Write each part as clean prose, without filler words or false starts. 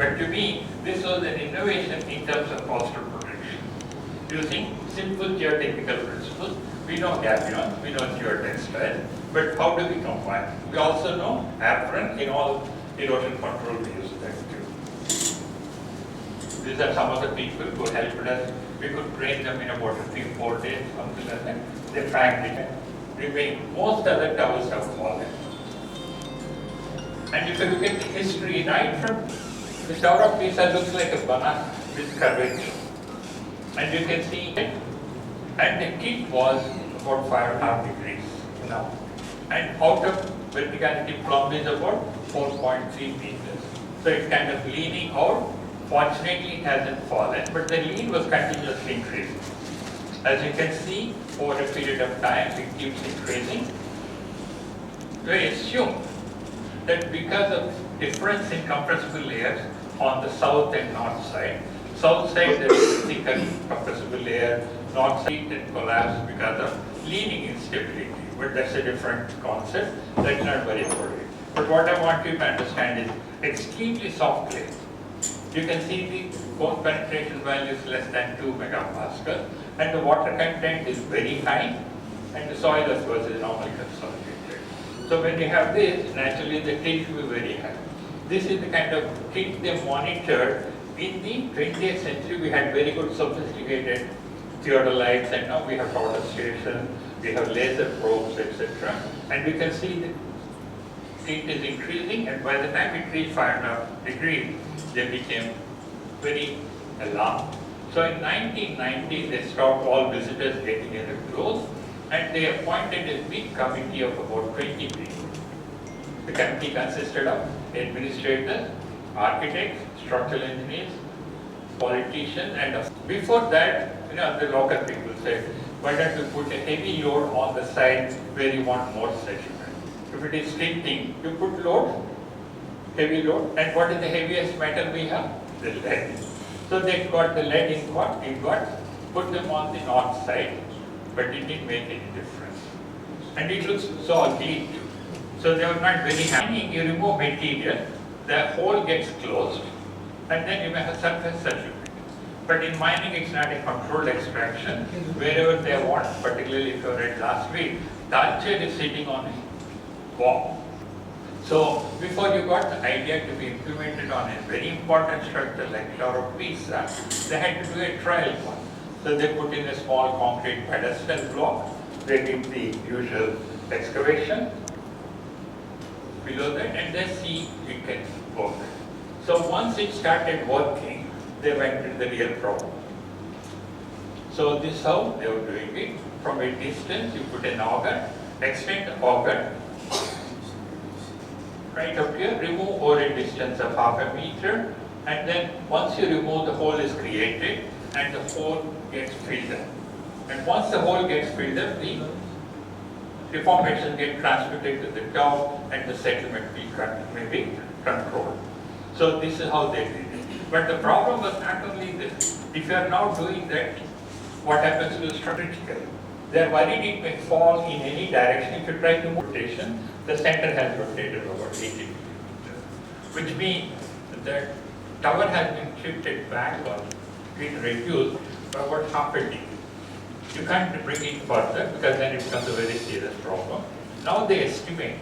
But to me, this was an innovation in terms of coastal protection. Using simple geotechnical principles, we know gabions, we know geotextiles, but how do we combine? We also know apron in all erosion control, we use that too. These are some of the people who helped us. We could train them in about 3-4 days, something like that. They frankly remain. Most other towers have fallen. And if you look at the history, right from the Tower of Pisa looks like a banana with curvature. And you can see it. And the kick was about 5.5 degrees now. And out of verticality plumb is about 4.3 meters. So it's kind of leaning out. Fortunately, it hasn't fallen, but the lean was continuously increasing. As you can see, over a period of time, it keeps increasing. We assume that because of difference in compressible layers on the south and north side, south side there is a thicker compressible layer, north side it collapsed because of leaning instability. But that's a different concept. That's not very important. But what I want you to understand is extremely soft clay. You can see the bone penetration value is less than 2 megapascal, and the water content is very high, and the soil, of course, is normally consolidated. So when you have this, naturally the tilt will be very high. This is the kind of tilt they monitored. In the 20th century, we had very good sophisticated theodolites, and now we have powder stations, we have laser probes, etc. And we can see the tilt is increasing, and by the time it reached 5.5 degrees, they became very alarmed. So in 1990, they stopped all visitors getting in close, and they appointed a big committee of about 20 people. The committee consisted of administrators, architects, structural engineers, politicians, and before that, the local people said, why don't you put a heavy load on the side where you want more settlement? If it is tilting, you put load, heavy load, and what is the heaviest metal we have? The lead. So they got the lead ingot, put them on the north side, but it didn't make any difference. And it looks so ugly too. So they were not very happy. You remove material, the hole gets closed, and then you may have surface settlement. But in mining, it's not a controlled extraction. Wherever they want, particularly if you read last week, Icete is sitting on a wall. So before you got the idea to be implemented on a very important structure like Tower of Pisa, they had to do a trial one. So they put in a small concrete pedestal block, they did the usual excavation below that, and then see it can work. So once it started working, they went to the real problem. So this is how they were doing it. From a distance, you put an auger, extend the auger, right up here, remove over a distance of 0.5 meter, and then once you remove, the hole is created, and the hole gets filled up. And once the hole gets filled up, the deformation gets transmitted to the top, and the settlement may be controlled. So this is how they did it. But the problem was not only this. If you are now doing that, what happens to the structure? They are worried it may fall in any direction. If you try to move rotation, the center has rotated over 80 degrees, which means that tower has been shifted back or been reduced by about 0.5 degree. You can't bring it further because then it becomes a very serious problem. Now they estimate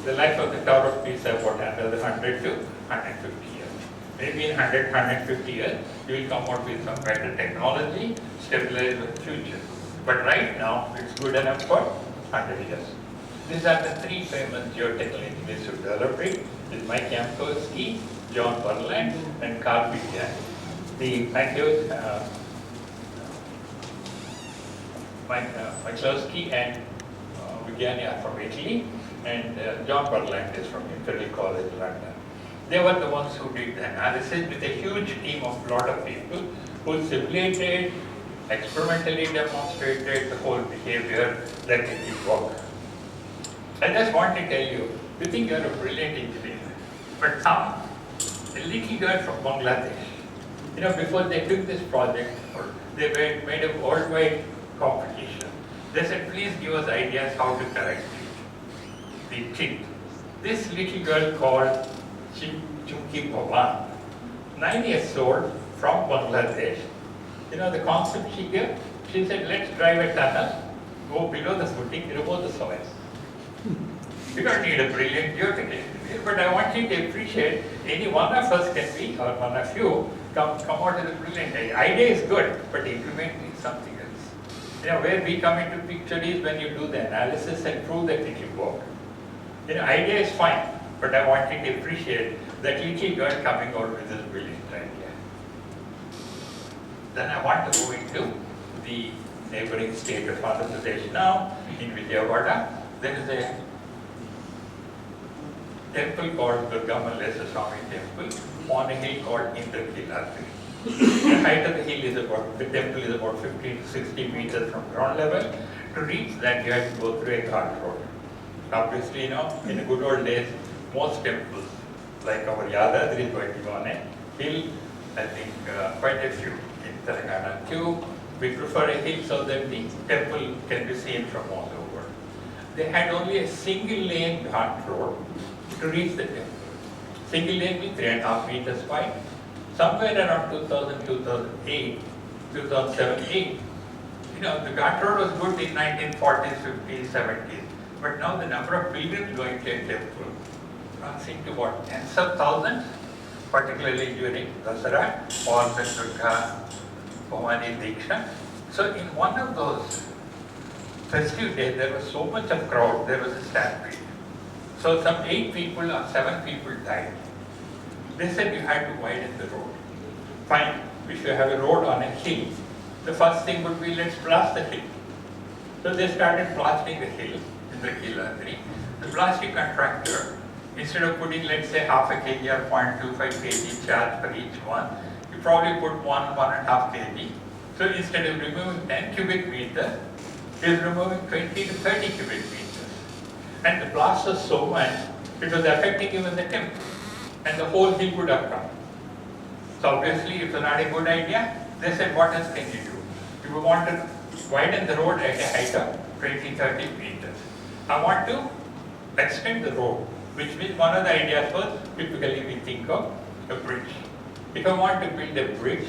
the life of the Tower of Pisa about another 100 to 150 years. Maybe in 100, 150 years, you will come out with some better technology, stabilize the future. But right now, it's good enough for 100 years. These are the three famous geotechnical engineers who developed it. This is Mike Yankowski, John Berland, and Carl Vigiani. The Mike Yankowski and Vigiani are from Italy, and John Berland is from Imperial College London. They were the ones who did the analysis with a huge team of a lot of people who simulated, experimentally demonstrated the whole behavior that it will work. I just want to tell you, you think you're a brilliant engineer, but now, a little girl from Bangladesh, before they took this project, they made a worldwide competition. They said, please give us ideas how to correct it. The tilt. This little girl called Chumki Bhavan 9 years old from Bangladesh. You know the concept she gave? She said, let's drive a tunnel, go below the footing, remove the soil. You don't need a brilliant geotech engineer, but I want you to appreciate any one of us can be, or one of you, come out with a brilliant idea. Idea is good, but implementing is something else. You know, where we come into picture is when you do the analysis and prove that it will work. You know, idea is fine, but I want you to appreciate that little girl coming out with this brilliant idea. Then I want to go into the neighboring state of Andhra Pradesh now, in Vijayawada. There is a temple called Durga Mallesha Swami temple on a hill called Indrakilatri. The height of the hill is the temple is about 50 to 60 meters from ground level. To reach that, you have to go through a cart road. Obviously, you know, in the good old days, most temples, like our Yadadri is going to go on a hill, I think quite a few in Telangana too. We prefer a hill so that the temple can be seen from all over. They had only a single lane cart road to reach the temple. Single lane means 3.5 meters wide. Somewhere around 2000, 2008, 2007, 8, you know, the cart road was good in 1940s, 50s, 70s. But now the number of pilgrims going to a temple runs into what, tens of thousands, particularly during Dasara or the Durga Bhavani Diksha. So in one of those festive days, there was so much of crowd, there was a stampede. So some 8 people or 7 people died. They said you had to widen the road. Fine, if you have a road on a hill, the first thing would be let's blast the hill. So they started blasting the hill in the Kiladri. The blasting contractor, instead of putting let's say half a kg or 0.25 kg charge for each one, you probably put 1.5 kg. So instead of removing 10 cubic meters, he is removing 20 to 30 cubic meters. And the blast was so much, it was affecting even the temple. And the whole hill would have come. So obviously it was not a good idea. They said, what else can you do? You want to widen the road at a height of 20-30 meters. I want to extend the road, which means one of the ideas was typically we think of a bridge. If I want to build a bridge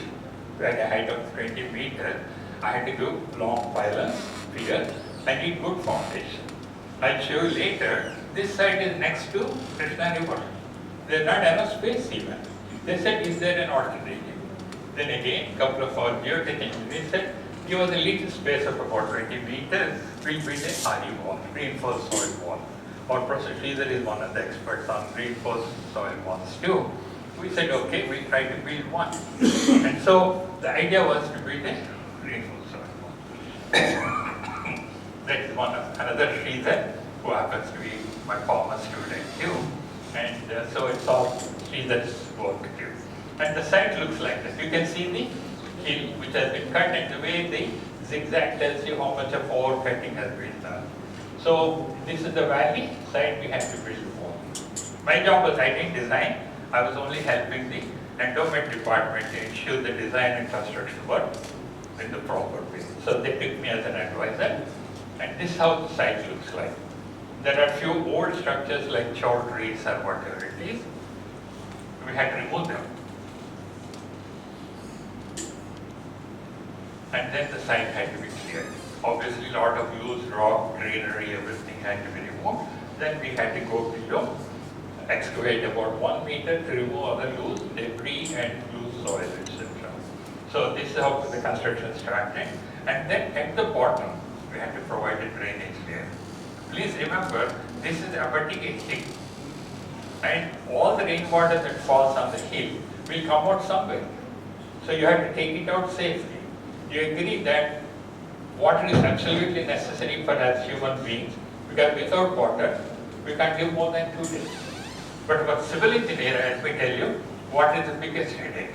at a height of 20 meters, I had to do long pylons, piers, I need good foundation. I'll show you later, this site is next to Krishna River. There's not enough space even. They said, is there an alternative? Then again, a couple of our geotech engineers said, give us a little space of about 20 meters, we'll build a RE wall, reinforced soil wall. Our Professor Sridhar is one of the experts on reinforced soil walls too. We said, okay, we'll try to build one. And so the idea was to build a reinforced soil wall. That is one of another Sridhar, who happens to be my former student too. And so it's all Sridhar's work too. And the site looks like this. You can see the hill which has been cut, and the way the zigzag tells you how much of our cutting has been done. So this is the valley site we had to build for. My job was I didn't design. I was only helping the endowment department to ensure the design and construction work in the proper way. So they took me as an advisor, and this is how the site looks like. There are few old structures like chowdhuries or whatever it is. We had to remove them. And then the site had to be cleared. Obviously, a lot of loose rock, greenery, everything had to be removed. Then we had to go below, excavate about 1 meter to remove other loose debris and loose soil, etc. So this is how the construction started. And then at the bottom, we had to provide a drainage layer. Please remember, this is abutting a hill. And all the rainwater that falls on the hill will come out somewhere. So you have to take it out safely. You agree that water is absolutely necessary for us human beings, because without water, we can't live more than 2 days. But for civil engineer, let me tell you, what is the biggest headache?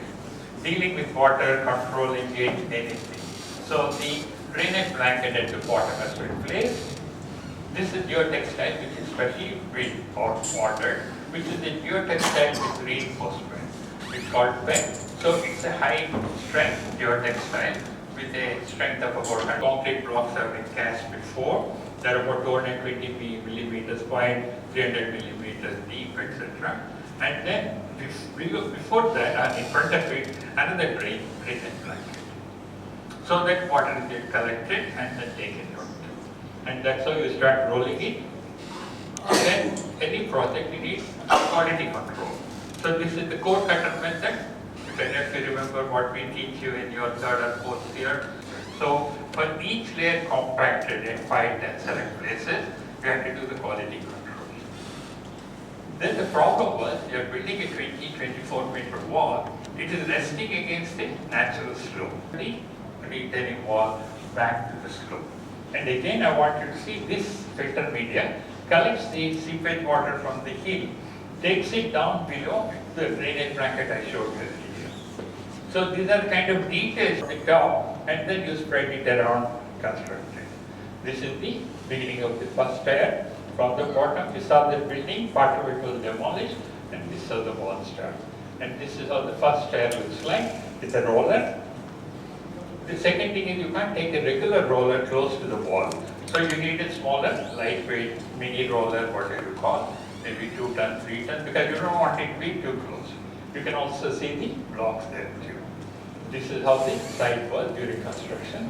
Dealing with water, controlling it, anything. So the drainage blanket at the bottom has been placed. This is geotextile, which is specially built or ordered, which is a geotextile with reinforcement. It's called PEG. So it's a high strength geotextile with a strength of about 100 concrete blocks have been cast before. They're about 220 millimeters wide, 300 millimeters deep, etc. And then before that, and in front of it, another drainage blanket. So that water is collected and then taken out. And that's how you start rolling it. Then any project needs quality control. So this is the core cutter method. If you remember what we teach you in your third and fourth year. So for each layer compacted in 5, 10 select places, you have to do the quality control. Then the problem was, you are building a 24 meter wall, it is resting against a natural slope. The retaining wall back to the slope. And again, I want you to see this filter media collects the seepage water from the hill, takes it down below the drainage bracket I showed you earlier. So these are kind of details on the top, and then you spread it around constructed. This is the beginning of the first tier. From the bottom, you saw the building, part of it was demolished, and this is how the wall starts. And this is how the first tier looks like. It's a roller. The second thing is you can't take a regular roller close to the wall. So you need a smaller, lightweight, mini roller, whatever you call, maybe 2 ton, 3 ton, because you don't want it to be too close. You can also see the blocks there too. This is how the site was during construction.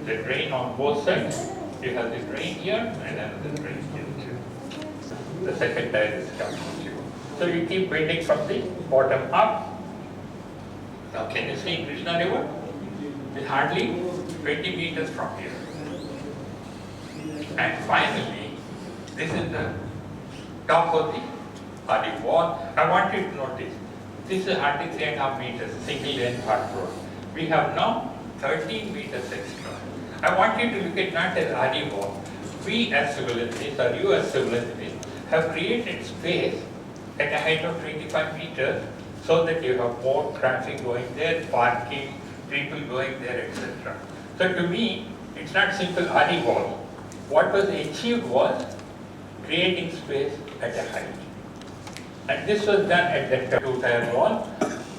The drain on both sides. You have the drain here and another drain here too. The second tier is coming to you. So you keep building from the bottom up. Now can you see Krishna River? It's hardly 20 meters from here. And finally, this is the top of the RD wall. I want you to notice, this is hardly 3.5 meters, single lane hard road. We have now 13 meters extra. I want you to look at not as RD wall. We as civil engineers, or you as civil engineers, have created space at a height of 25 meters so that you have more traffic going there, parking, people going there, etc. So to me, it's not simple RD wall. What was achieved was creating space at a height. And this was done at that 2-tier wall.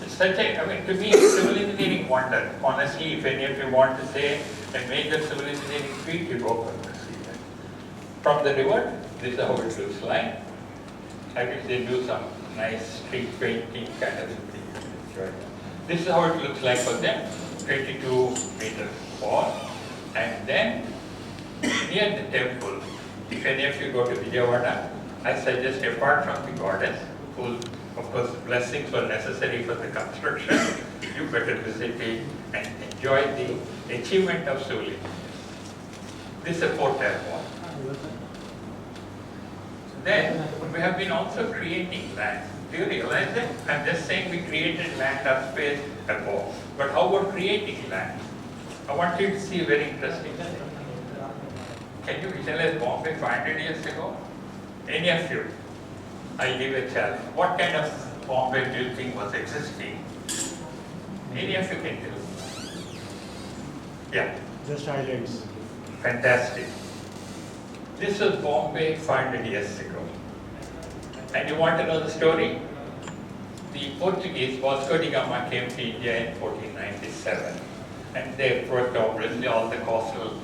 It's such a, to me, it's civil engineering wonder. Honestly, if any of you want to say a major civil engineering feat, you go for to see that. From the river, this is how it looks like. I wish they do some nice street painting kind of thing. Right. This is how it looks like for them, 22 meters wall. And then near the temple, if any of you go to Vijayawada, I suggest apart from the goddess, whose of course blessings were necessary for the construction, you better visit it and enjoy the achievement of civil engineering. This is a 4-tier wall. Then we have been also creating land. Do you realize that? I'm just saying we created land or space above. But how about creating land? I want you to see a very interesting thing. Can you visualize Bombay 500 years ago? Any of you? I'll give a challenge. What kind of Bombay do you think was existing? Any of you can tell? Yeah. Just islands. Fantastic. This was Bombay 500 years ago. And you want to know the story? The Portuguese, Vasco da Gama, came to India in 1497. And they approached obviously all the coastal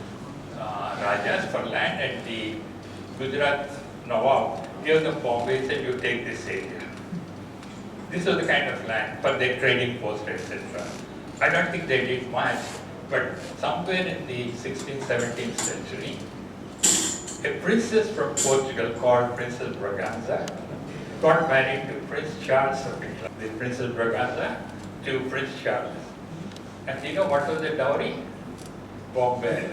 rajas for land, and the Gujarat Nawab gave them Bombay, said you take this area. This was the kind of land for their trading post, etc. I don't think they did much, but somewhere in the 16th, 17th century, a princess from Portugal called Princess Braganza got married to Prince Charles of England. The Princess Braganza to Prince Charles. And you know what was the dowry? Bombay.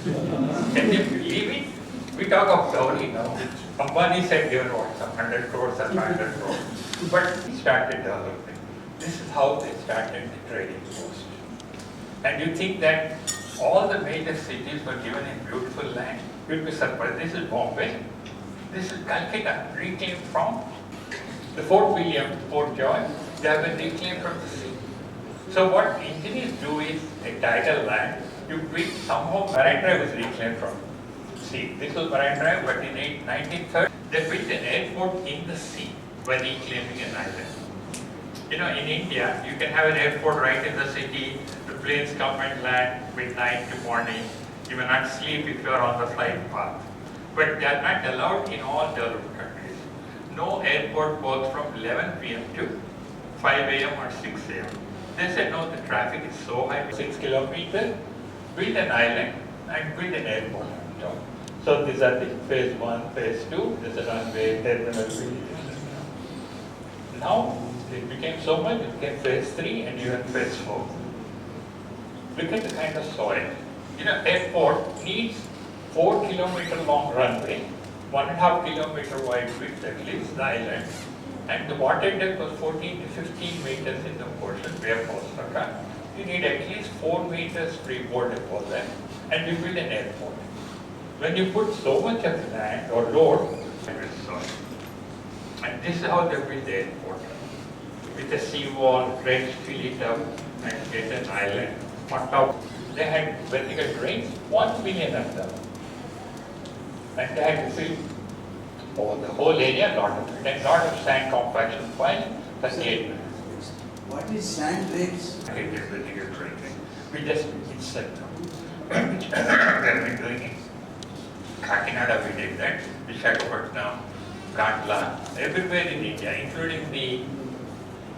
Can you believe it? We talk of dowry now. Ambani said they were what, some 100 crores or 500 crores. But he started developing. This is how they started the trading post. And you think that all the major cities were given in beautiful land? You'll be surprised. This is Bombay. This is Calcutta, reclaimed from the Fort William, Port George. They have been reclaimed from the sea. So what engineers do is a tidal land. You pick somehow Marine Drive was reclaimed from sea. This was Marine Drive, but in 1930 they built an airport in the sea by reclaiming an island. You know, in India, you can have an airport right in the city. The planes come and land midnight to morning. You may not sleep if you are on the flight path. But they are not allowed in all developed countries. No airport goes from 11 p.m. to 5 a.m. or 6 a.m. They said, no, the traffic is so high, 6 kilometers, build an island and build an airport on top. So these are the phase 1, phase 2, this is runway, terminal building. Now it became so much, it became phase 3 and even phase 4. Look at the kind of soil. Airport needs 4 kilometer long runway, 1.5 kilometer wide width at least, the island, and the water depth was 14 to 15 meters in the portion where Osaka. You need at least 4 meters freeboard deposit, and you build an airport. When you put so much of land or load, it is soil. And this is how they build the airport. With a seawall, dredge, fill it up, and get an island. On top, they had vertical drains, 1 million of them. And they had to fill the whole area, lot of it, and lot of sand compaction piles, 38 minutes. What is sand drains? I hate this vertical drain thing. We just insert them. Which we have been doing in Kakinada, we did that, Visakhapatnam, Kandla, everywhere in India, including the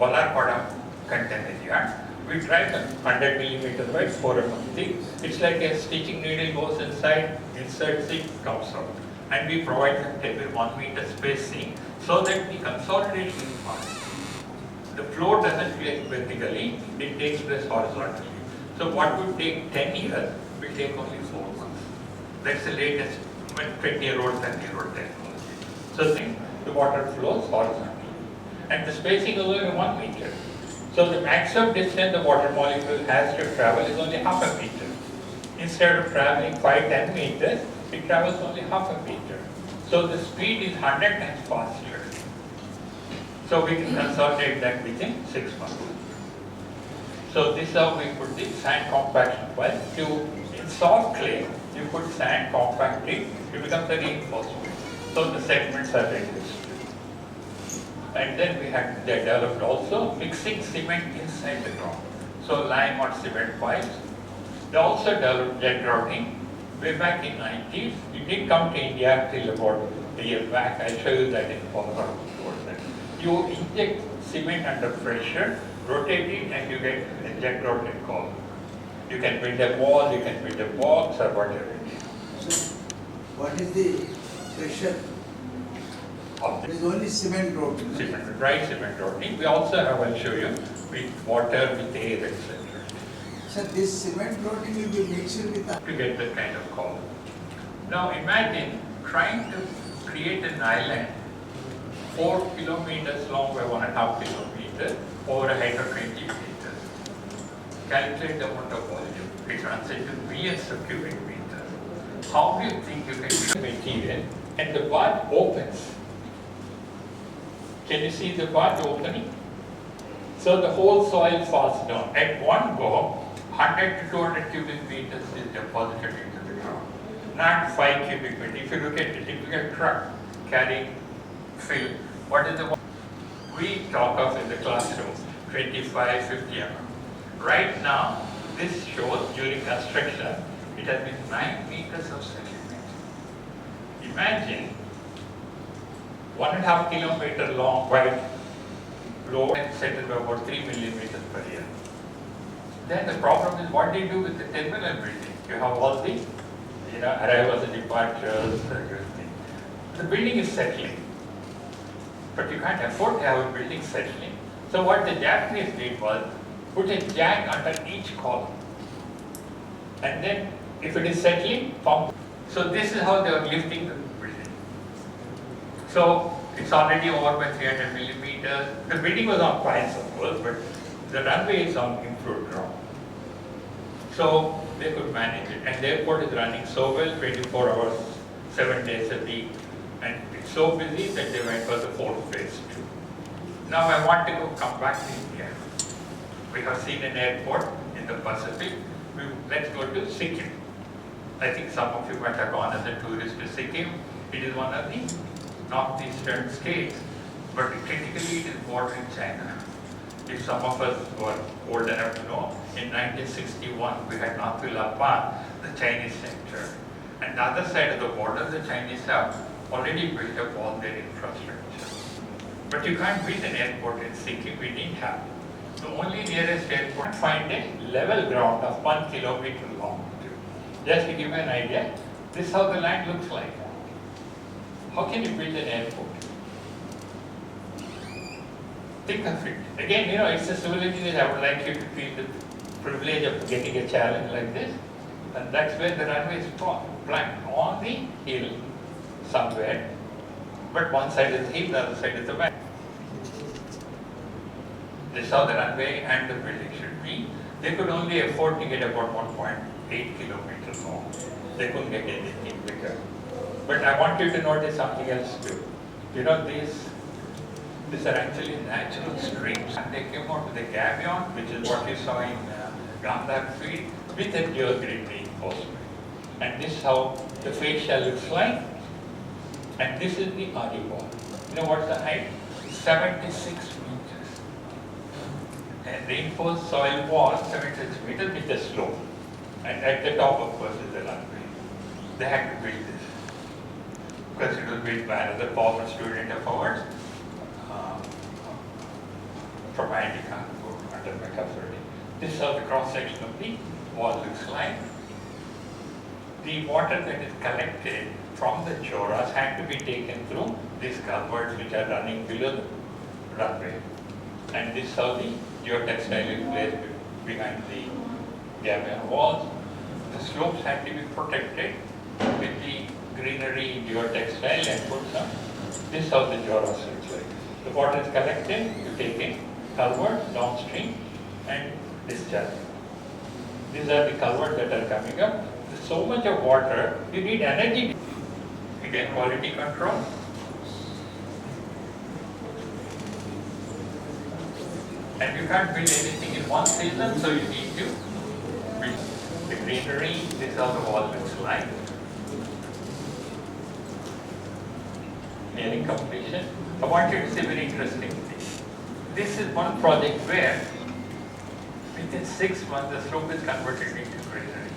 Valarpada container yard. We drive them 100 millimeter wide, 4 mm thick. It's like a stitching needle goes inside, inserts it, comes out. And we provide them every 1 meter spacing so that the consolidation is fast. The flow doesn't take vertically, it takes place horizontally. So what would take 10 years will take only 4 months. That's the latest 20-year-old, 30-year-old technology. So the water flows horizontally. And the spacing is only 1 meter. So the maximum distance the water molecule has to travel is only half a meter. Instead of traveling 5-10 meters, it travels only half a meter. So the speed is 100 times faster. So we can consolidate that within 6 months. So this is how we put the sand compaction well. In soft clay, you put sand, compact it, it becomes a reinforcement. So the segments are reduced. And then they developed also mixing cement inside the ground. So lime or cement pipes. They also developed jet grouting way back in 90s. It didn't come to India till about a year back. I'll show you that in Colorado. You inject cement under pressure, rotate it, and you get a jet grouted column. You can build a wall, you can build a box or whatever it is. So, what is the pressure? There is only cement road. Cement, dry cement routing. We also have, I'll show you, with water, with air, etc. So this cement routing will be mixed with To get that kind of column. Now imagine trying to create an island 4 kilometers long by 1.5 kilometers over a height of 20 meters. Calculate the amount of volume. It runs into billions of cubic meters. How do you think you can use material and the bath opens? Can you see the bath opening? So the whole soil falls down. At one go, 100 to 200 cubic meters is deposited into the ground. Not 5 cubic meters. If you look at a typical truck carrying fill, what is the one we talk of in the classroom? 25, 50 mm. Right now, this shows during construction, it has been 9 meters of settlement. Imagine 1.5 kilometer long wide road and settled by about 3 millimeters per year. Then the problem is what do you do with the terminal building? You have all the arrivals and departures, everything. The building is settling, but you can't afford to have a building settling. So what the Japanese did was put a jack under each column, and then if it is settling, pump. So this is how they are lifting the building. So it's already over by 300 millimeters. The building was on piles, of course, but the runway is on improved ground. So they could manage it. And the airport is running so well, 24 hours, 7 days a week. And it's so busy that they went for the 4th phase too. Now I want to come back to India. We have seen an airport in the Pacific. Let's go to Sikkim. I think some of you might have gone as a tourist to Sikkim. It is one of the northeastern states, but technically it is bordering China. If some of us who are old enough to know, in 1961 we had Northville Park, the Chinese center. And the other side of the border, the Chinese have already built up all their infrastructure. But you can't build an airport in Sikkim, we didn't have. The only nearest airport, find a level ground of 1 kilometer long. Just to give you an idea, this is how the land looks like. How can you build an airport? Think of it. Again, it's a civility that I would like you to feel the privilege of getting a challenge like this. And that's where the runway is planned, on the hill somewhere. But one side is the hill, the other side is the valley. This is how the runway and the building should be. They could only afford to get about 1.8 kilometers long. They couldn't get anything bigger. But I want you to notice something else too. These are actually natural streams. And they came out with a gabion, which is what you saw in Gandhar field, with a geogrid reinforcement. And this is how the fascia looks like. And this is the RE wall. You know what's the height? 76 meters. And reinforced soil wall, 76 meters with a slope. And at the top, of course, is the runway. They had to build this. Because it was built by another former student of ours from IIT Kanpur under McCafferty. This is how the cross-section of the wall looks like. The water that is collected from the choras had to be taken through these culverts which are running below the runway. And this is how the geotextile is placed behind the gabion walls. The slopes had to be protected with the greenery geotextile and put some. This is how the choras looks like. The water is collected, you take it, culvert downstream and discharge. These are the culverts that are coming up. There's so much of water, you need energy. Again, quality control. And you can't build anything in one season, so you need to build the greenery. This is how the wall looks like. Nearing completion. I want you to see a very interesting thing. This is one project where within 6 months the slope is converted into greenery,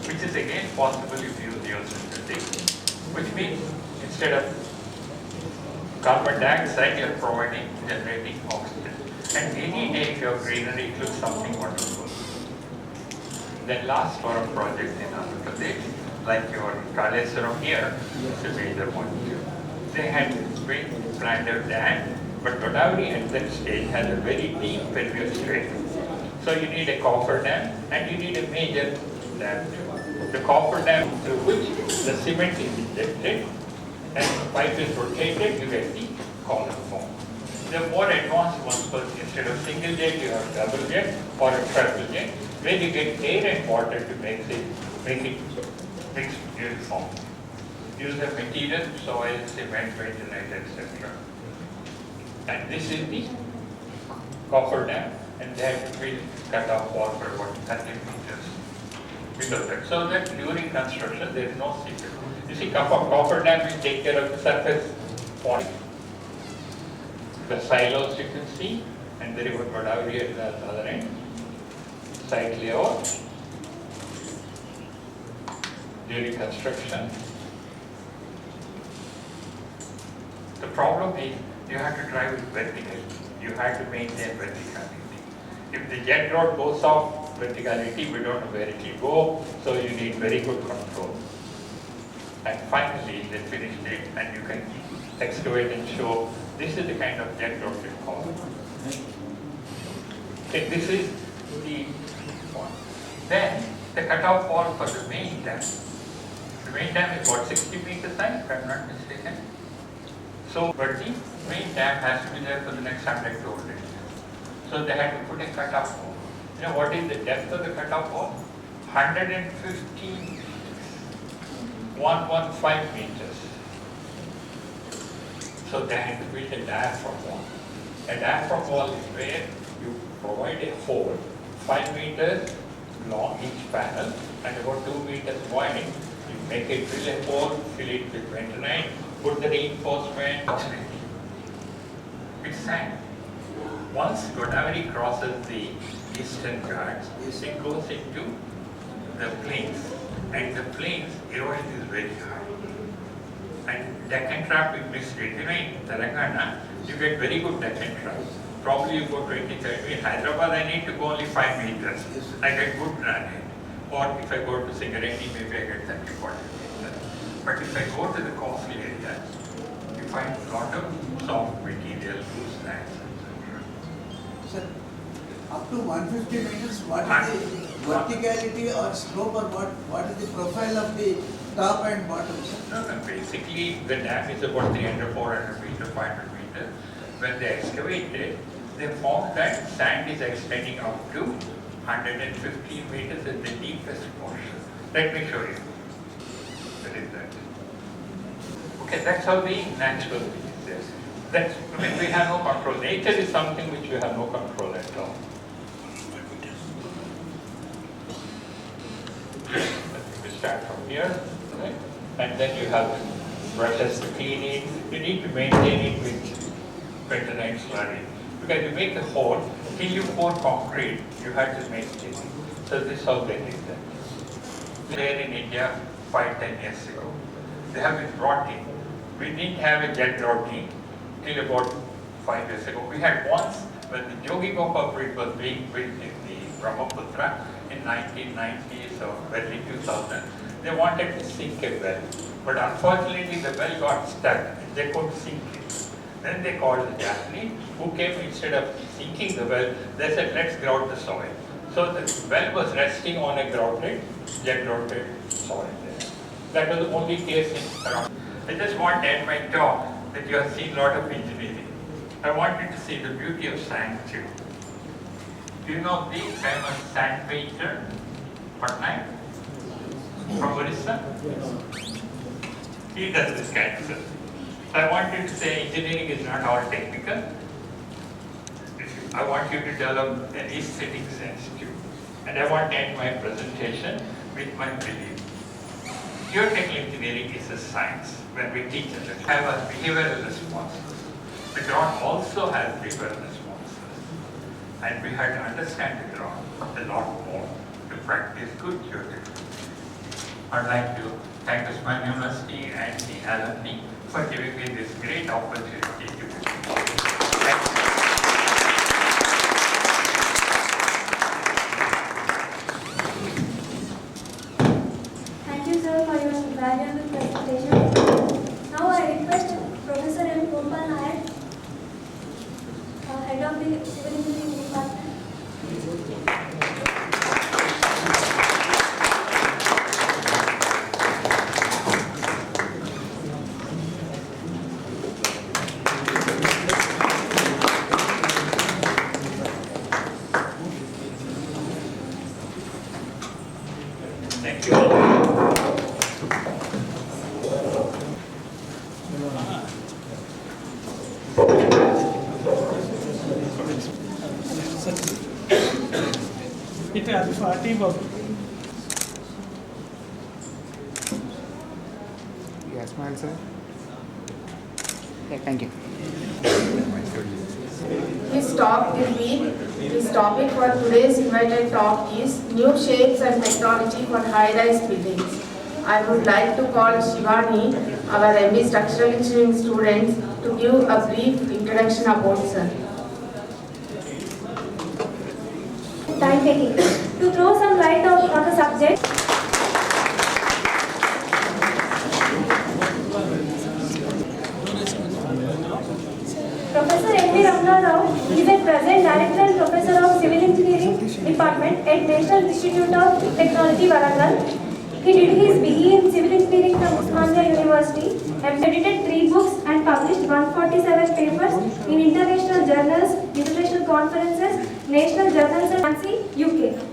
which is again possible if you use geosynthetic, which means instead of carbon dioxide you are generating oxygen. And any day if you have greenery it looks something wonderful. Then last for a project in Andhra Pradesh, like your Kaleshwaram here, is a major one too. They had planned a dam, but Godavari at that stage has a very deep pervious strait. So you need a coffer dam and you need a major dam. The coffer dam through which the cement is injected and the pipe is rotated, you get the column form. The more advanced ones, because instead of single jet, you have double jet or a triple jet, where you get air and water to make it mix uniform. Use the material, soil, cement, bentonite, etc. And this is the coffer dam, and they have to build cut-off wall for about 30 meters below that. So that during construction, there is no secret. You see, coffer dam will take care of the surface point. The silos you can see, and the river Godavari at the other end. Site layout. During construction. The problem is you have to drive it vertically. You have to maintain verticality. If the jet road goes off verticality, we don't know where it will go, so you need very good control. And finally, they finished it, and you can excavate and show this is the kind of jet road we call it. Okay, this is the one. Then the cutoff wall for the main dam. The main dam is what, 60 meters high, if I'm not mistaken. So, but the main dam has to be there for the next 100 to 100 years. So they had to put a cutoff wall. You know what is the depth of the cutoff wall? 115 meters. 115 meters. So they had to build a diaphragm wall. A diaphragm wall is where you provide a hole, 5 meters long each panel and about 2 meters wide. You make it, drill a hole, fill it with bentonite, put the reinforcement, it's sand. Once Godavari crosses the eastern Ghats, it goes into the plains, and the plains erosion is very high. And Deccan trap is mistreated. You know, in Telangana, you get very good Deccan traps. Probably you go 25. In Hyderabad, I need to go only 5 meters. I get good granite. Or if I go to Singareni, maybe I get 30, 40 meters. But if I go to the coastal area, you find a lot of soft material, loose lands, etc. Sir, up to 150 meters, what is the verticality or slope, or what is the profile of the top and bottom, sir? No, basically the dam is about 300, 400 meters, 500 meters. When they excavated, they found that sand is extending up to 115 meters at the deepest portion. Let me show you. That is that. Okay, that's how the natural is. That's, I mean, we have no control. Nature is something which we have no control at all. We start from here, right? And then you have brushes to clean it. You need to maintain it with bentonite slurry. Because you make a hole, till you pour concrete, you have to maintain it. So this is how they did that. There in India 5-10 years ago, they have been brought in. We didn't have a jet routing till about 5 years ago. We had once when the Jogi Gopal Bridge was being built in the Brahmaputra in 1990s or early 2000. They wanted to sink a well, but unfortunately the well got stuck. They couldn't sink it. Then they called the Japanese, who came instead of sinking the well. They said, let's grout the soil. So the well was resting on a grouted, jet grouted soil there. That was the only case in around. I just want to end my talk that you have seen a lot of engineering. I want you to see the beauty of sand too. Do you know the famous sand painter, Patnaik, from Orissa? He does this kind of stuff. I want you to say engineering is not all technical. I want you to develop an aesthetic sense too. And I want to end my presentation with my belief. Geotechnical engineering is a science when we teach it. We have a behavioral responses. The ground also has behavioral responses. And we have to understand the ground a lot more to practice good geotechnical. I'd like to thank the Usman University and the alumni for giving me this great opportunity to Thank you, sir, for your valuable presentation. Now I request Professor M. Gopal Nayak, Head of the Civil Engineering Department. thank you all. It has 40 bubbles. Yes, smile, sir. Yeah, thank you. His talk will be, his topic for today's invited talk is New Shapes and Technology for High-Rise Buildings. I would like to call Shivani, our MB Structural Engineering student, to give a brief introduction about sir. Time taking. To throw some light on the subject, Professor M. V. Ramana Rao is at present Director and Professor of Civil Engineering Department at National Institute of Technology, Warangal. He did his BE in Civil Engineering from Usmania University, edited 3 books and published 147 papers in international journals, international conferences, national journals and Nancy, UK.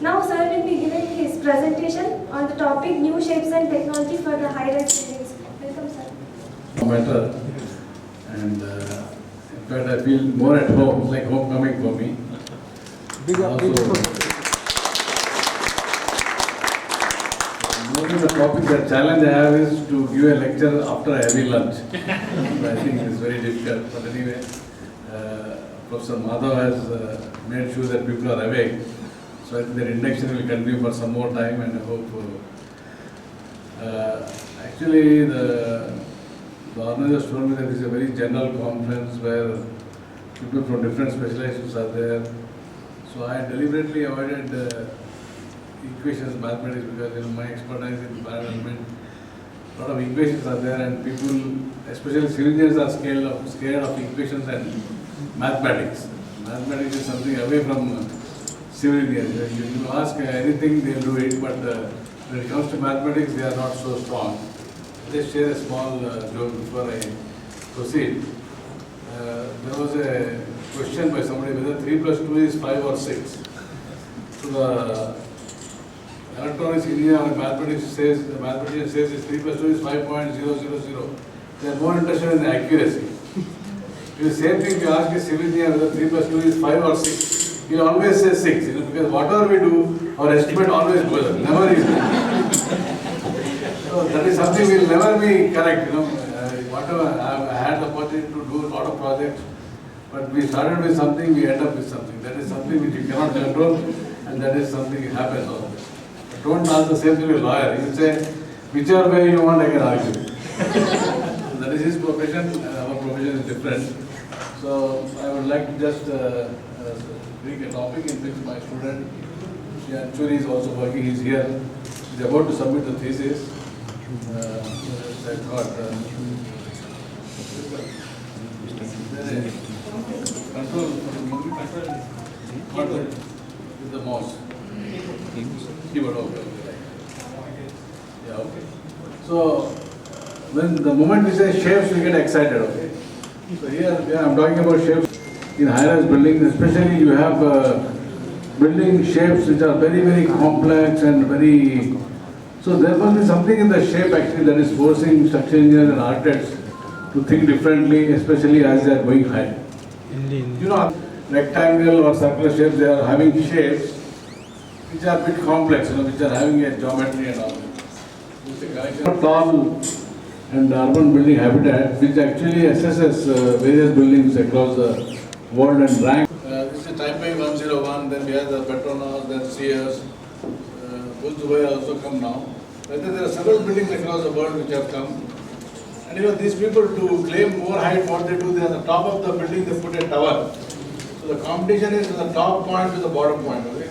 Now sir will be giving his presentation on the topic New Shapes and Technology for the High-Rise Buildings. Welcome sir. Matter, and in fact I feel more at home. It's like homecoming for me. Moving the topic, the challenge I have is to give a lecture after a heavy lunch. So I think it's very difficult. But anyway, Professor Madhav has made sure that people are awake. So I think that induction will continue for some more time, and I hope. Actually, the organizers told me that this is a very general conference where people from different specializations are there. So I deliberately avoided equations, mathematics, because my expertise in environment. A lot of equations are there, and people, especially civil engineers, are scared of equations and mathematics. Mathematics is something away from civil engineers. You ask anything, they'll do it, but when it comes to mathematics, they are not so strong. Let's share a small joke before I proceed. There was a question by somebody whether 3 plus 2 is 5 or 6. So the electronics engineer or mathematician says is 3 plus 2 is 5.000. They are more interested in the accuracy. The same thing you ask a civil engineer whether 3 plus 2 is 5 or 6. He always says 6, because whatever we do, our estimate always goes up, never is. So that is something will never be correct, whatever, I had the opportunity to do a lot of projects, but we started with something, we end up with something. That is something which you cannot control, and that is something that happens always. Don't ask the same thing to a lawyer. You say, whichever way you want, I can argue. So that is his profession, and our profession is different. So I would like to just bring a topic in which my student, Churi is also working, he's here. He's about to submit the thesis. I thought, control with the mouse. Keyboard, okay. Yeah, okay. So, when the moment we say shapes, we get excited, okay? So here, I'm talking about shapes in high-rise buildings, especially you have building shapes which are very, very complex and very... So there must be something in the shape actually that is forcing structural engineers and architects to think differently, especially as they are going high. Rectangle or circular shapes, they are having shapes which are a bit complex, which are having a geometry and all. Tall and urban building habitat, which actually assesses various buildings across the world and rank. This is Taipei 101, then we have the Petronas, then Sears, Dubai also come now. But there are several buildings across the world which have come. And these people to claim more height, what they do, they are on the top of the building, they put a tower. So the competition is from the top point to the bottom point, okay?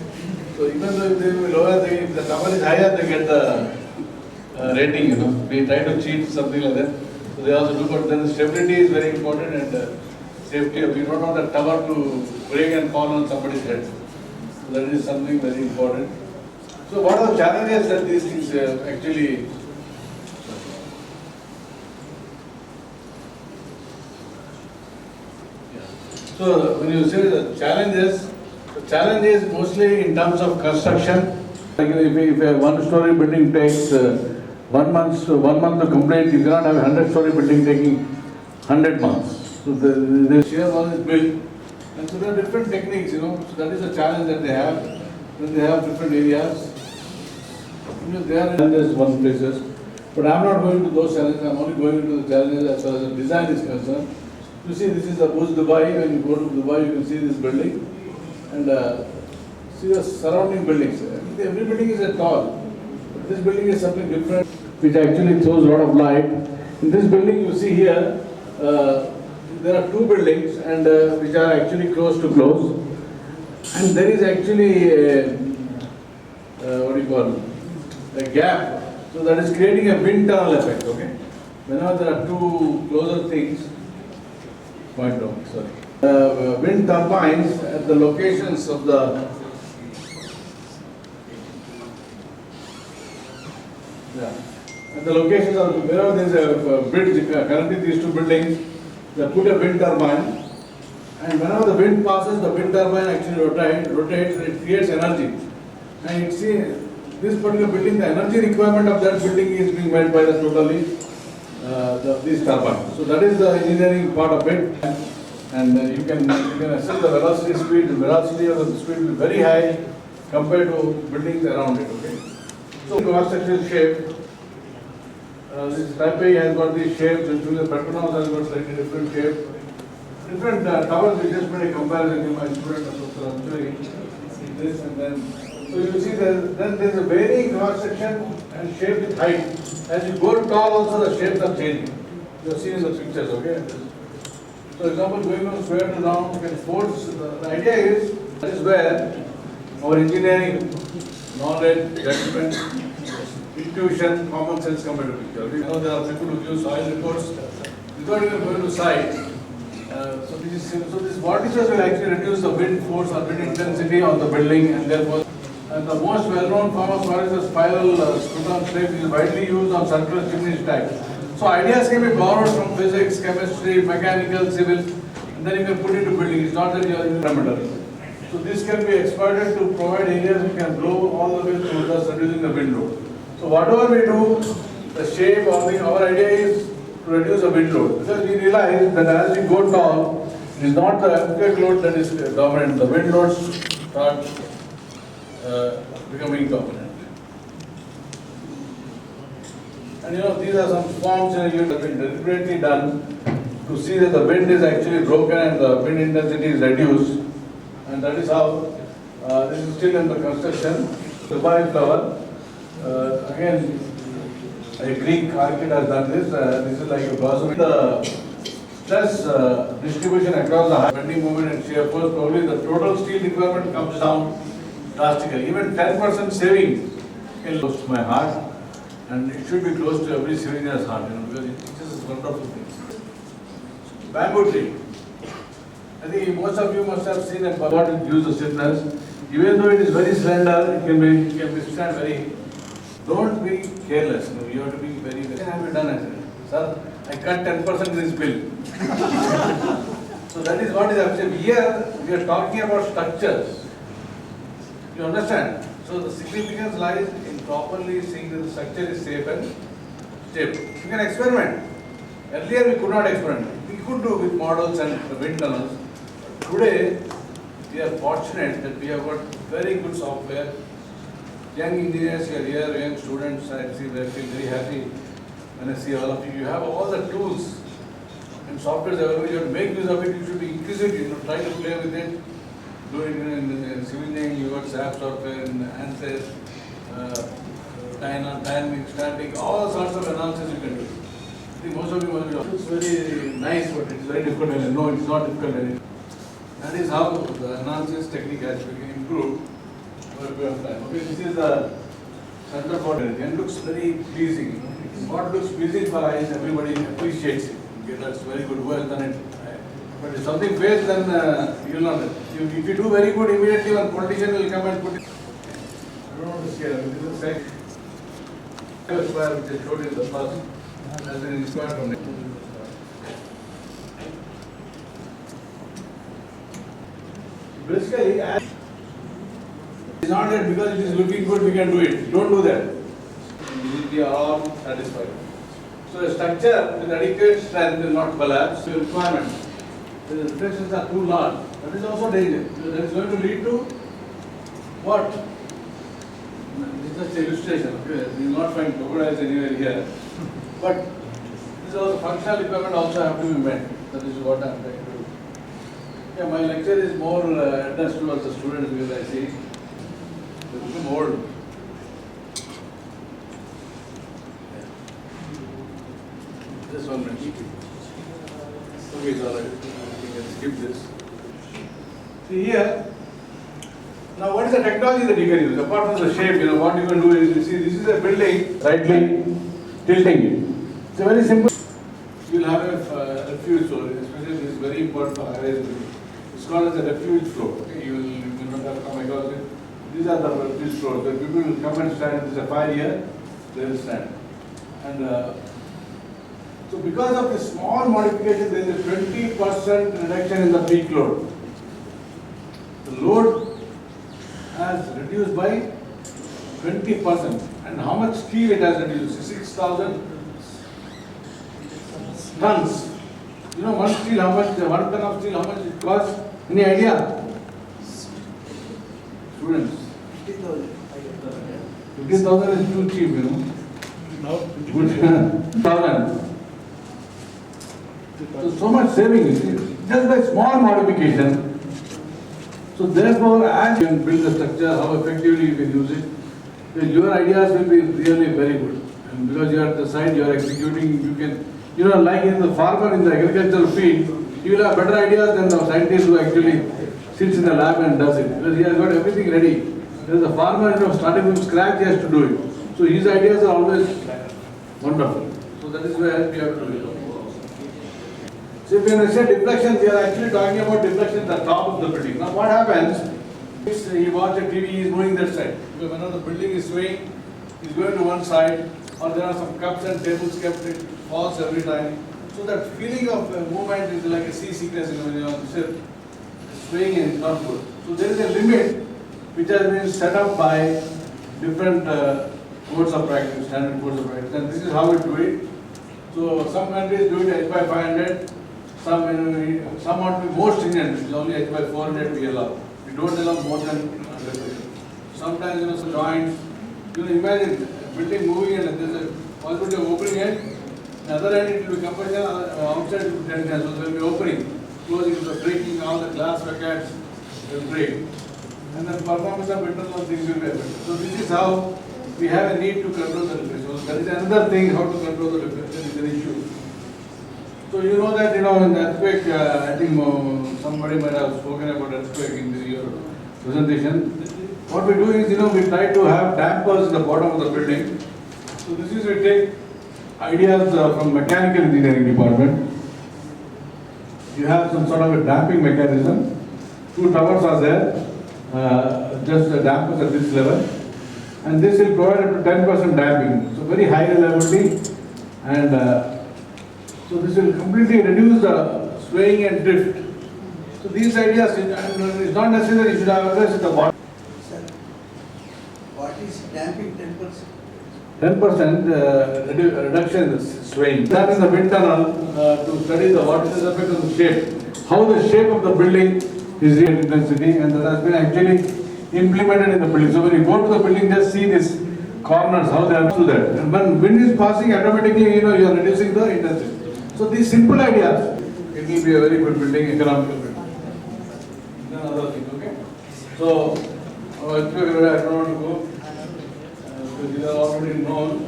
So even though if they will be lower, if the tower is higher, they get the rating, We try to cheat, something like that. So they also do, but then the stability is very important, and safety. We don't want the tower to break and fall on somebody's head. So that is something very important. So what are the challenges that these things actually... So when you say the challenge is mostly in terms of construction. Like if a one-story building takes 1 month to complete, you cannot have a 100-story building taking 100 months. So the sheer one is built, and so there are different techniques, So that is a challenge that they have. Then they have different areas. They are challenges one places, but I am not going to those challenges. I am only going into the challenges as far as the design is concerned. You see, this is the Burj Dubai. When you go to Dubai, you can see this building, and see the surrounding buildings. Every building is a tall, but this building is something different, which actually throws a lot of light. In this building, you see here, there are 2 buildings, and which are actually close to close, and there is actually a gap. So that is creating a wind tunnel effect. Okay, whenever there are 2 closer things. Point down, sorry. Wind turbines at the locations of the at the locations of wherever there is a bridge connecting these 2 buildings, they put a wind turbine, and whenever the wind passes, the wind turbine actually rotates and it creates energy. And you see this particular building, the energy requirement of that building is being met by the totally these turbines. So that is the engineering part of it, and you can assess the velocity speed. The velocity of the speed will be very high compared to buildings around it. Okay. So cross-sectional shape. This Taipei has got these shapes, and the Petronas has got slightly different shape. different towers. We just made a comparison with my student, Dr. Anjali, this and then. So you see then there's a varying cross section and shape with height. As you go tall also the shapes are changing. You have seen in the pictures, okay? So example, going from square to round can force, the idea is, that is where our engineering, knowledge, judgment, intuition, common sense come into picture. We know there are people who use soil reports without even going to site. So these vortices will actually reduce the wind force or wind intensity on the building, and therefore, and the most well-known form of soil is the spiral screw-down shape, which is widely used on circular chimney stacks. So ideas can be borrowed from physics, chemistry, mechanical, civil, and then you can put it into building. It's not that you are in perimeter. So this can be exploited to provide areas we can blow all the way through, thus reducing the wind load. So whatever we do, the shape or our idea is to reduce the wind load. Because we realize that as we go tall, it is not the earthquake load that is dominant. The wind loads start becoming dominant. And these are some forms that have been deliberately done to see that the wind is actually broken and the wind intensity is reduced. And that is how this is still in the construction. The flower. Again, a Greek architect has done this. This is like a blossom. The stress distribution across the bending moment and shear force, probably the total steel requirement comes down drastically. Even 10% saving is close to my heart, and it should be close to every civilier's heart, because it teaches us wonderful things. Bamboo tree. I think most of you must have seen what it gives the stiffness. Even though it is very slender, it can withstand very. Don't be careless. You have to be very. What have you done? I said, sir, I cut 10% in this bill. So that is what is actually here. We are talking about structures. You understand? So the significance lies in properly seeing that the structure is safe and stable. You can experiment. Earlier we could not experiment. We could do with models and wind tunnels. Today we are fortunate that we have got very good software. Young engineers are here, young students, I feel very happy when I see all of you. You have all the tools and software available. You have to make use of it. You should be inquisitive. Try to play with it. Do it in civil engineering. You got SAP software and ANSYS, dynamic, static, all sorts of analysis you can do. I think most of you will be. It's very nice, but it's very difficult. No, it's not difficult. That is how the analysis technique has been improved over a period of time. Okay, this is the center for it. It looks very pleasing. What looks pleasing for eyes, everybody appreciates it. Okay, that's very good. Well done it. But if something fails, then you will not. If you do very good, immediately one politician will come and put it. I don't want to scare them. This is like a square which I showed you in the past has been inspired from it. Basically, it's not that because it is looking good we can do it. Don't do that. We are all satisfied. So a structure with adequate strength will not collapse. The requirement. The reflections are too large. That is also danger. That is going to lead to what? This is just illustration. Okay? You will not find crocodiles anywhere here. But this is also functional requirement also have to be met. That is what I am trying to do. Yeah, my lecture is more addressed towards the students because I see they become old. Just 1 minute. Okay, it's all right. You can skip this. See here. Now, what is the technology that you can use? Apart from the shape, what you can do is, you see, this is a building, rightly tilting it. It's a very simple. You will have a refuge floor, especially this is very important for high-rise building. It's called as a refuge floor. Okay? You will not have to come across it. These are the refuge floors. The people will come and stand. There's a fire here, they will stand. And so because of this small modification, there is a 20% reduction in the peak load. The load has reduced by 20%. And how much steel it has reduced? 6,000 tons. You know one steel, how much, 1 ton of steel, how much it costs? Any idea? Students? 50,000. 50,000 is too cheap, No. Good. 1,000. So much saving, you see. just by small modification. So therefore, as you can build the structure, how effectively you can use it, then your ideas will be really very good. And because you are at the side, you are executing, you can, like in the farmer in the agricultural field, he will have better ideas than the scientist who actually sits in the lab and does it. Because he has got everything ready. Whereas the farmer, starting from scratch, he has to do it. So his ideas are always wonderful. So that is where we have to do it. So if you say deflection, we are actually talking about deflection at the top of the building. Now what happens is you watch a TV, he is moving that side. Because when the building is swaying, he is going to one side, or there are some cups and tables kept, it falls every time. So that feeling of movement is like a seasickness when you are on the ship. Swaying is not good. So there is a limit which has been set up by different codes of practice, standard codes of practice, and this is how we do it. So some countries do it H by 500. Some want to be more stringent, which is only H by 400 we allow. We don't allow more than 100. Sometimes, some joints, imagine building moving and there is a possibility of opening it. The other end it will be compression, outside it will be tension, so there will be opening, closing, so breaking all the glass facades will break. And then performance of internal things will be affected. So this is how we have a need to control the reflection. So there is another thing, how to control the reflection is an issue. So you know that, in the earthquake, I think somebody might have spoken about earthquake in your presentation. What we do is, we try to have dampers in the bottom of the building. So this is, we take ideas from mechanical engineering department. You have some sort of a damping mechanism. 2 towers are there, just dampers at this level. And this will provide up to 10% damping. So very high reliability, and so this will completely reduce the swaying and drift. So these ideas, it's not necessary you should have always at the bottom. Sir, what is damping 10%? 10% reduction in the swaying. That is the wind tunnel to study what is the effect of the shape. How the shape of the building is real intensity, and that has been actually implemented in the building. So when you go to the building, just see these corners, how they are to that. And when wind is passing, automatically you are reducing the intensity. So these simple ideas, it will be a very good building, economical building. Then other thing, okay? So, I don't want to go, because these are already known.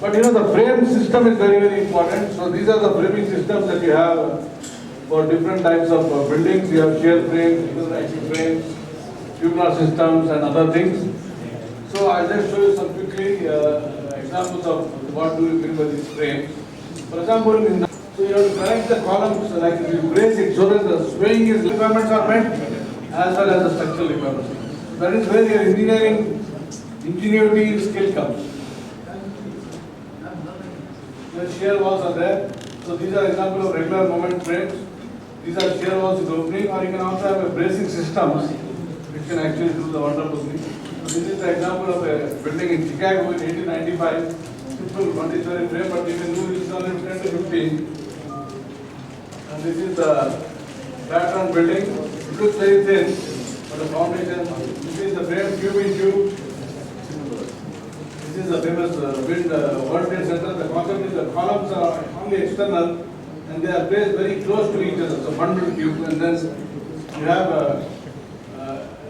But the frame system is very, very important. So these are the framing systems that you have for different types of buildings. You have shear frames, interactive frames, tubular systems and other things. So I'll just show you some quickly examples of what do we mean by these frames. For example, so you have to connect the columns, like you brace it so that the swaying requirements are met as well as the structural requirements. That is where your engineering ingenuity skill comes. The shear walls are there. So these are examples of regular moment frames. These are shear walls with opening, or you can also have a bracing systems which can actually do the wonderful thing. So this is the example of a building in Chicago in 1895. Simple multi-story frame, but you can do this only 10 to 15. And this is the pattern building. It looks very thin, but the foundation. This is the frame tube in tube. This is the famous wind World Trade Center. The concept is the columns are only external and they are placed very close to each other. So bundled tube, and then you have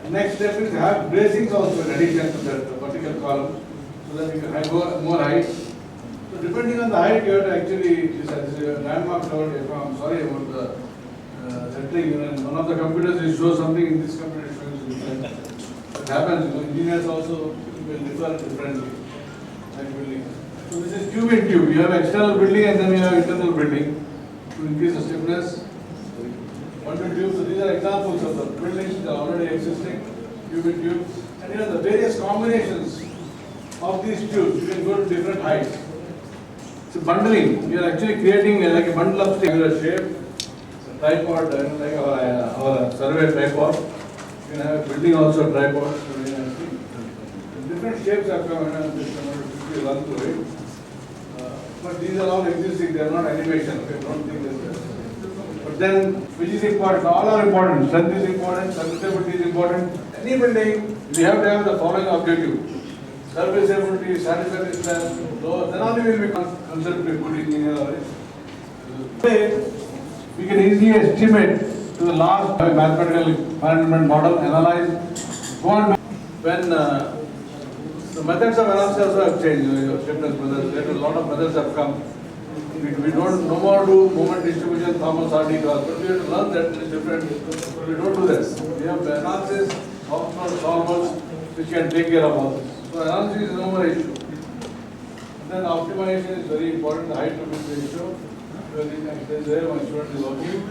next step is to have bracings also in addition to that vertical column, so that you can have more height. So depending on the height, you have to actually, this is a landmark level. I'm sorry about the settling. One of the computers will show something, in this computer it shows different. It happens, engineers also will differ differently. Like building. So this is tube in tube. You have external building and then you have internal building to increase the stiffness. Bundle tube. So these are examples of the buildings that are already existing. Tube in tube. And the various combinations of these tubes, you can go to different heights. So bundling, you are actually creating like a bundle of triangular shape. A tripod, like our survey tripod. You can have a building also a tripod. So different shapes have come and I'm just going to quickly run through it. But these are all existing, they are not animation. Okay, don't think this. But then, which is important? All are important. Strength is important, serviceability is important. Any building, we have to have the following objective. Serviceability, satisfactory, low, then only will be considered to be good engineer. we can easily estimate to the last mathematical management model, analyze, go on. When the methods of analysis also have changed, your Shipner's methods, a lot of methods have come. We don't no more do moment distribution, Thomas Hardy class, but we have to learn that it is different. We don't do this. We have analysis, optional solvers, which can take care of all this. So analysis is no more issue. Then optimization is very important, the height to width ratio. There is there my student is working.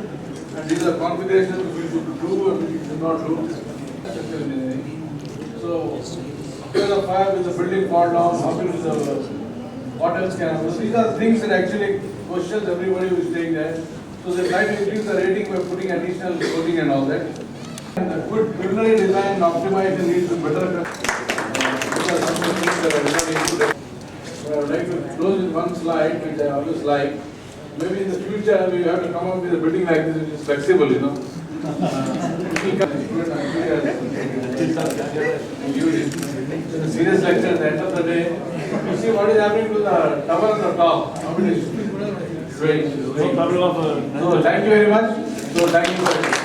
And these are configurations which you should do and which you should not do. So, after the fire, will the building fall down? How will the what else can happen? So these are things that actually questions everybody who is staying there. So they try to increase the rating by putting additional coding and all that. And the good preliminary design and optimization leads to better. These are some of the things that everybody included. So I would like to close with one slide which I always like. Maybe in the future we have to come up with a building like this which is flexible, you know. Serious lecture at the end of the day. You see what is happening to the tower on the top. How it is strange. So thank you very much. So thank you very much.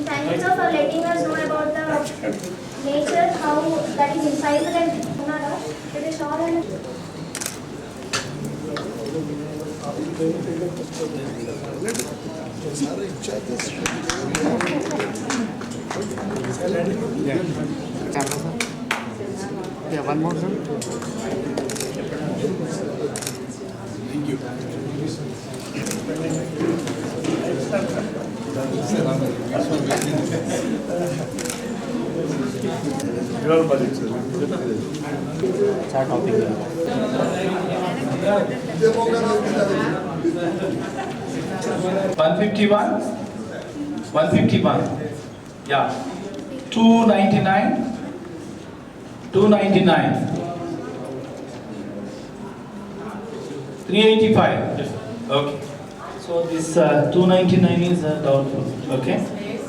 Thank you, sir, for letting us know about the nature, how that is insightful and it is short and Camera, sir. Yeah, one more, sir. Thank you. Your budget, sir. Start topic. 151, 151, yeah, 299, 299, 385, okay. So this 299 is doubtful, okay.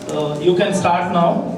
So you can start now.